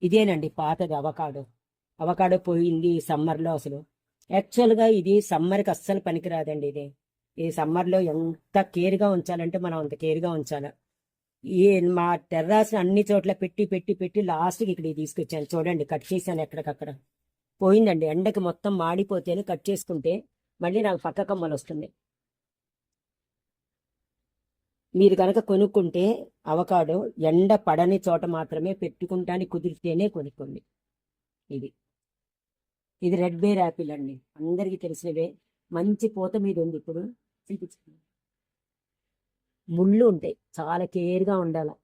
ఇదేనండి పాతది avocado. Avocado పోయింది సమ్మర్లో అసలు. యాక్చువల్గా ఇది సమ్మర్కి అస్సలు పనికిరాదండి. ఈ సమ్మర్లో ఎంత కేర్గా ఉంచాలంటే మనం అంత కేర్గా ఉంచాలి. ఈ మా టెర్రాస్ని అన్ని చోట్ల పెట్టి పెట్టి పెట్టి లాస్ట్కి ఇక్కడ తీసుకొచ్చాను చూడండి. కట్ చేశాను ఎక్కడికక్కడ. పోయిందండి ఎండకి మొత్తం మాడిపోతేనే కట్ చేసుకుంటే మళ్ళీ నాకు పక్క కమ్మలు వస్తుంది. మీరు కనుక కొనుక్కుంటే అవకాడో ఎండ పడని చోట మాత్రమే పెట్టుకుంటానికి కుదిరితేనే కొనుక్కోండి. ఇది ఇది రెడ్ బేర్ యాపిల్ అండి, అందరికీ తెలిసినవే. మంచి పూత మీద ఉంది. ఇప్పుడు ముళ్ళు ఉంటాయి, చాలా కేర్గా ఉండాలి.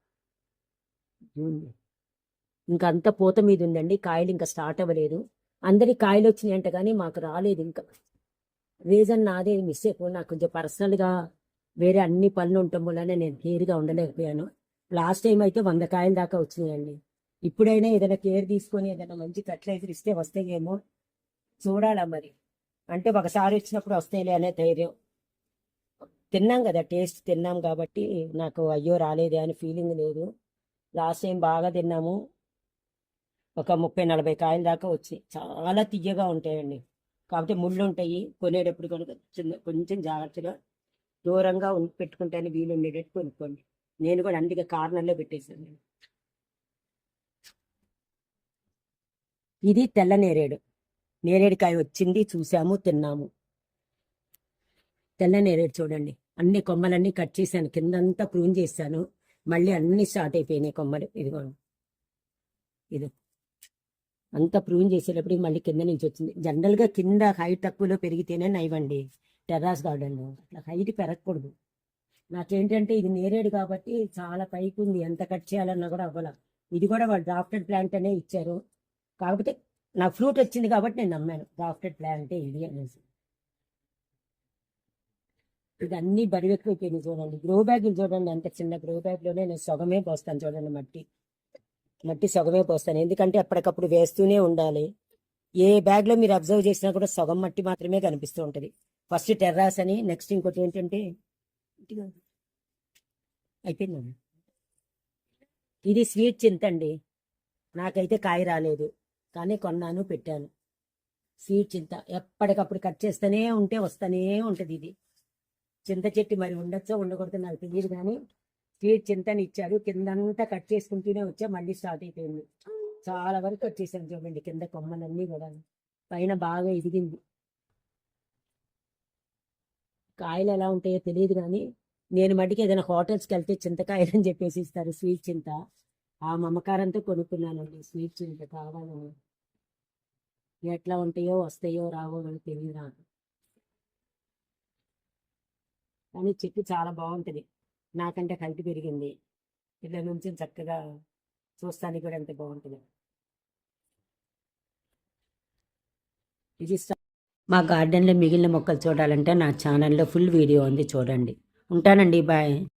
ఇంకా అంత పూత మీద ఉందండి, కాయలు ఇంకా స్టార్ట్ అవ్వలేదు. అందరికి కాయలు వచ్చినాయంట కానీ మాకు రాలేదు ఇంకా. రీజన్ నాదే మిస్ అయిపోయి, నాకు కొంచెం పర్సనల్గా వేరే అన్ని పనులు ఉండటం వల్లనే నేను కేర్గా ఉండలేకపోయాను. లాస్ట్ టైం అయితే 100 కాయల దాకా వచ్చినాయండి. ఇప్పుడైనా ఏదైనా కేర్ తీసుకొని ఏదైనా మంచి ఫర్టిలైజర్ ఇస్తే వస్తాయేమో చూడాలా మరి. అంటే ఒకసారి వచ్చినప్పుడు వస్తాయిలే అనే ధైర్యం. తిన్నాం కదా, టేస్ట్ తిన్నాం కాబట్టి నాకు అయ్యో రాలేదే అని ఫీలింగ్ లేదు. లాస్ట్ టైం బాగా తిన్నాము, ఒక 30-40 కాయల దాకా వచ్చాయి. చాలా తియ్యగా ఉంటాయండి, కాబట్టి ముళ్ళు ఉంటాయి. కొనేటప్పుడు కనుక కొంచెం జాగ్రత్తగా దూరంగా పెట్టుకుంటాను, వీలు ఉండేటట్టు కొనుక్కోండి. నేను కూడా అందుకే కార్నర్లో పెట్టేశాను. ఇది తెల్ల నేరేడు. నేరేడుకాయ వచ్చింది, చూసాము, తిన్నాము. తెల్ల నేరేడు చూడండి, అన్ని కొమ్మలన్నీ కట్ చేశాను, కిందంతా ప్రూన్ చేశాను. మళ్ళీ అన్ని స్టార్ట్ అయిపోయినాయి కొమ్మలు. ఇదిగోండి, ఇది అంతా ప్రూన్ చేసేటప్పుడు మళ్ళీ కింద నుంచి వచ్చింది. జనరల్గా కింద హైట్ తక్కువలో పెరిగితేనే నైవండి టెర్రాస్ గార్డెన్లో, అట్లా హైట్ పెరగకూడదు. నాకేంటంటే ఇది నేరేడు కాబట్టి చాలా పైకి ఉంది, ఎంత కట్ చేయాలన్నా కూడా అవ్వాల. ఇది కూడా వాళ్ళు డ్రాఫ్టెడ్ ప్లాంట్ అనే ఇచ్చారు, కాకపోతే నాకు ఫ్రూట్ వచ్చింది కాబట్టి నేను నమ్మాను డ్రాఫ్టెడ్ ప్లాంటే ఇది అనేసి. ఇది అన్ని బరువెక్కువైపోయింది చూడండి. గ్రో బ్యాగులు చూడండి, అంత చిన్న గ్రో బ్యాగ్లోనే నేను సగమే పోస్తాను చూడండి. మట్టి సగమే పోస్తాను, ఎందుకంటే అప్పటికప్పుడు వేస్తూనే ఉండాలి. ఏ బ్యాగ్లో మీరు అబ్జర్వ్ చేసినా కూడా సగం మట్టి మాత్రమే కనిపిస్తూ ఉంటుంది. ఫస్ట్ టెర్రాస్ అని, నెక్స్ట్ ఇంకోటి ఏంటంటే అయిపోయిందండి. ఇది స్వీట్ చింత అండి, నాకైతే కాయ రాలేదు కానీ కొన్నాను, పెట్టాను. స్వీట్ చింత ఎప్పటికప్పుడు కట్ చేస్తూనే ఉంటే వస్తూనే ఉంటుంది. ఇది చింత చెట్టు మరి ఉండొచ్చో ఉండకూడదో నాకు తెలియదు కానీ స్వీట్ చింతని ఇచ్చారు. కిందంతా కట్ చేసుకుంటూనే వచ్చా, మళ్ళీ స్టార్ట్ అయిపోయింది. చాలా వరకు కట్ చేశాను చూడండి, కింద కొమ్మలన్నీ కూడా. పైన బాగా ఎదిగింది. కాయలు ఎలా ఉంటాయో తెలియదు కానీ నేను మటుకు ఏదైనా హోటల్స్కి వెళ్తే చింతకాయలు అని చెప్పేసి ఇస్తారు, స్వీట్ చింత. ఆ మమకారంతో కొనుక్కున్నానండి స్వీట్ చింత కావాలని. ఎట్లా ఉంటాయో వస్తాయో రావో అని తెలియదు నాకు, కానీ చెట్టు చాలా బాగుంటుంది. నాకంటే హైట్ పెరిగింది, ఇట్లా నుంచి చక్కగా చూస్తానికి కూడా ఎంత బాగుంటుంది. ఇది మా గార్డెన్లో మిగిలిన మొక్కలు చూడాలంటే నా ఛానల్లో ఫుల్ వీడియో ఉంది, చూడండి. ఉంటానండి, బాయ్.